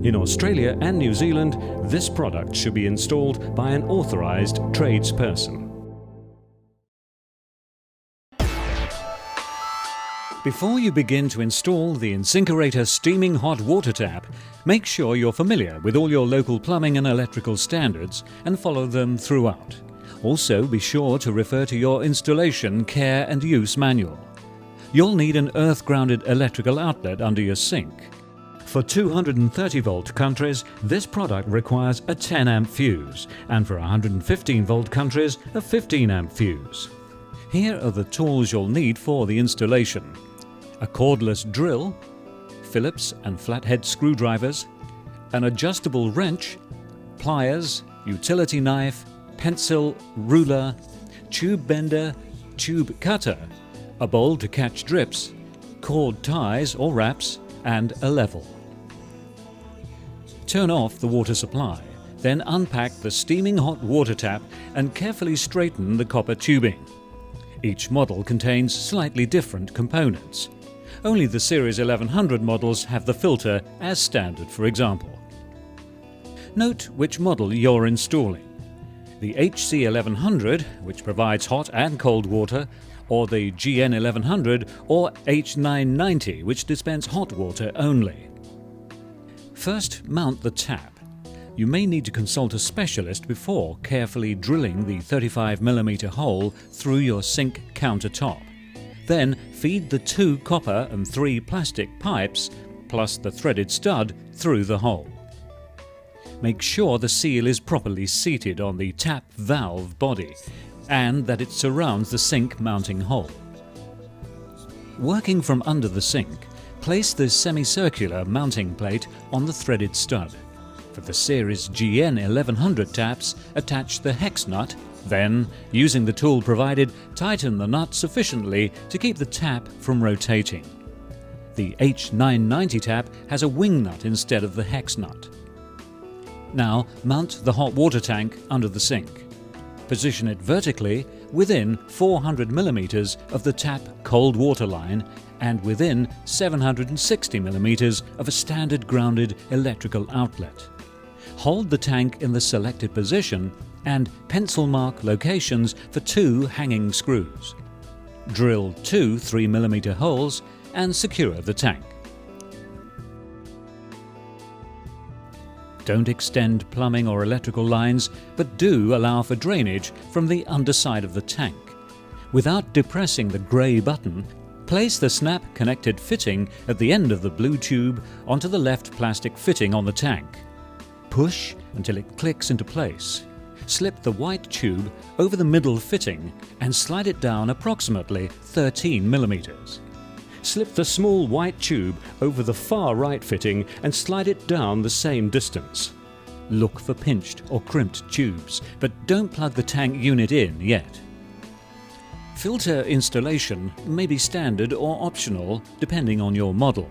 In Australia and New Zealand, this product should be installed by an authorised tradesperson. Before you begin to install the InSinkErator steaming hot water tap, make sure you're familiar with all your local plumbing and electrical standards and follow them throughout. Also, be sure to refer to your installation, care and use manual. You'll need an earth-grounded electrical outlet under your sink. For 230 volt countries, this product requires a 10 amp fuse, and for 115 volt countries, a 15 amp fuse. Here are the tools you'll need for the installation: a cordless drill, Phillips and flathead screwdrivers, an adjustable wrench, pliers, utility knife, pencil, ruler, tube bender, tube cutter, a bowl to catch drips, cord ties or wraps, and a level. Turn off the water supply, then unpack the steaming hot water tap and carefully straighten the copper tubing. Each model contains slightly different components. Only the Series 1100 models have the filter as standard, for example. Note which model you're installing: the HC 1100, which provides hot and cold water, or the GN 1100 or H990, which dispense hot water only. First, mount the tap. You may need to consult a specialist before carefully drilling the 35mm hole through your sink countertop. Then feed the 2 copper and 3 plastic pipes, plus the threaded stud, through the hole. Make sure the seal is properly seated on the tap valve body and that it surrounds the sink mounting hole. Working from under the sink, place the semicircular mounting plate on the threaded stud. For the Series GN 1100 taps, attach the hex nut, then, using the tool provided, tighten the nut sufficiently to keep the tap from rotating. The H990 tap has a wing nut instead of the hex nut. Now mount the hot water tank under the sink. Position it vertically within 400mm of the tap cold water line and within 760mm of a standard grounded electrical outlet. Hold the tank in the selected position and pencil mark locations for 2 hanging screws. Drill 2 3mm holes and secure the tank. Don't extend plumbing or electrical lines, but do allow for drainage from the underside of the tank. Without depressing the grey button, place the snap-connected fitting at the end of the blue tube onto the left plastic fitting on the tank. Push until it clicks into place. Slip the white tube over the middle fitting and slide it down approximately 13mm. Slip the small white tube over the far right fitting and slide it down the same distance. Look for pinched or crimped tubes, but don't plug the tank unit in yet. Filter installation may be standard or optional depending on your model.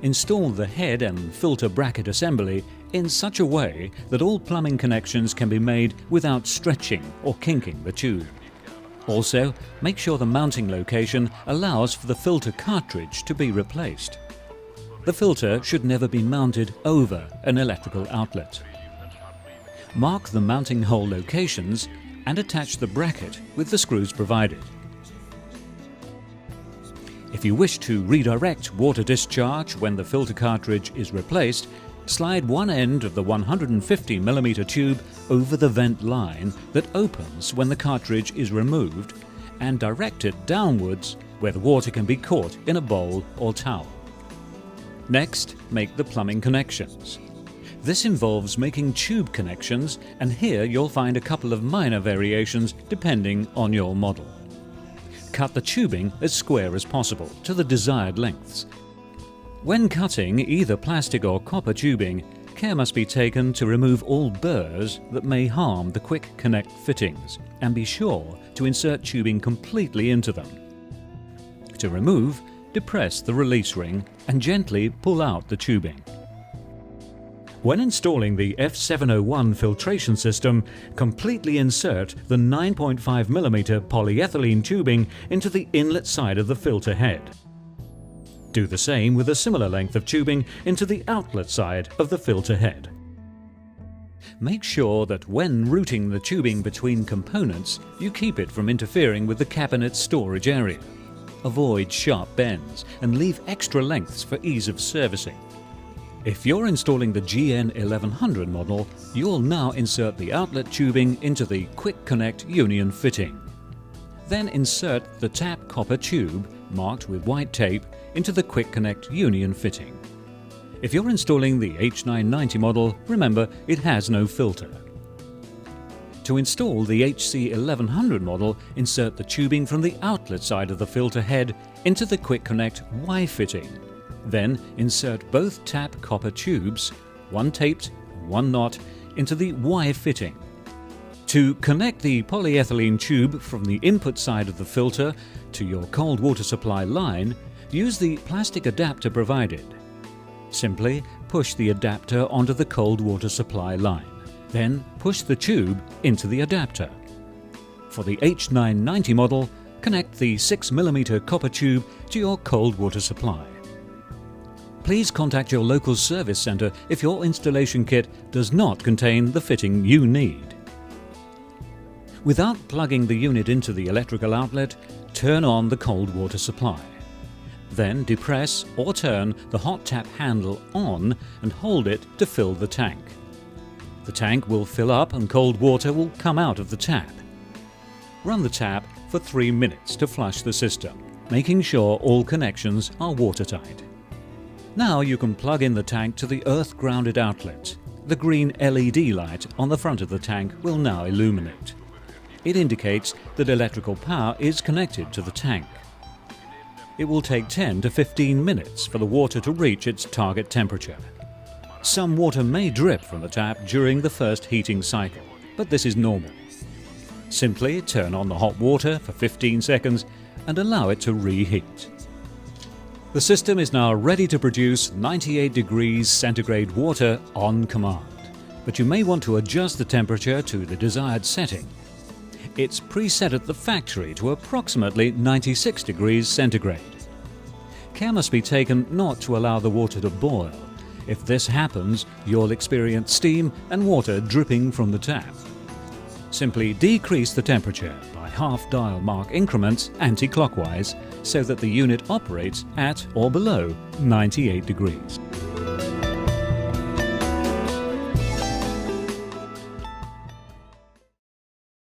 Install the head and filter bracket assembly in such a way that all plumbing connections can be made without stretching or kinking the tube. Also, make sure the mounting location allows for the filter cartridge to be replaced. The filter should never be mounted over an electrical outlet. Mark the mounting hole locations and attach the bracket with the screws provided. If you wish to redirect water discharge when the filter cartridge is replaced, slide one end of the 150mm tube over the vent line that opens when the cartridge is removed and direct it downwards where the water can be caught in a bowl or towel. Next, make the plumbing connections. This involves making tube connections, and here you'll find a couple of minor variations depending on your model. Cut the tubing as square as possible to the desired lengths. When cutting either plastic or copper tubing, care must be taken to remove all burrs that may harm the quick connect fittings, and be sure to insert tubing completely into them. To remove, depress the release ring and gently pull out the tubing. When installing the F701 filtration system, completely insert the 9.5mm polyethylene tubing into the inlet side of the filter head. Do the same with a similar length of tubing into the outlet side of the filter head. Make sure that when routing the tubing between components, you keep it from interfering with the cabinet's storage area. Avoid sharp bends and leave extra lengths for ease of servicing. If you're installing the GN 1100 model, you'll now insert the outlet tubing into the Quick Connect Union fitting. Then insert the tap copper tube, marked with white tape, into the Quick Connect Union fitting. If you're installing the H990 model, remember it has no filter. To install the HC 1100 model, insert the tubing from the outlet side of the filter head into the Quick Connect Y fitting. Then insert both tap copper tubes, one taped, one not, into the Y fitting. To connect the polyethylene tube from the input side of the filter to your cold water supply line, use the plastic adapter provided. Simply push the adapter onto the cold water supply line. Then push the tube into the adapter. For the H990 model, connect the 6mm copper tube to your cold water supply. Please contact your local service centre if your installation kit does not contain the fitting you need. Without plugging the unit into the electrical outlet, turn on the cold water supply. Then depress or turn the hot tap handle on and hold it to fill the tank. The tank will fill up and cold water will come out of the tap. Run the tap for 3 minutes to flush the system, making sure all connections are watertight. Now you can plug in the tank to the earth-grounded outlet. The green LED light on the front of the tank will now illuminate. It indicates that electrical power is connected to the tank. It will take 10 to 15 minutes for the water to reach its target temperature. Some water may drip from the tap during the first heating cycle, but this is normal. Simply turn on the hot water for 15 seconds and allow it to reheat. The system is now ready to produce 98 degrees centigrade water on command, but you may want to adjust the temperature to the desired setting. It's preset at the factory to approximately 96 degrees centigrade. Care must be taken not to allow the water to boil. If this happens, you'll experience steam and water dripping from the tap. Simply decrease the temperature by half dial mark increments anti-clockwise so that the unit operates at or below 98 degrees.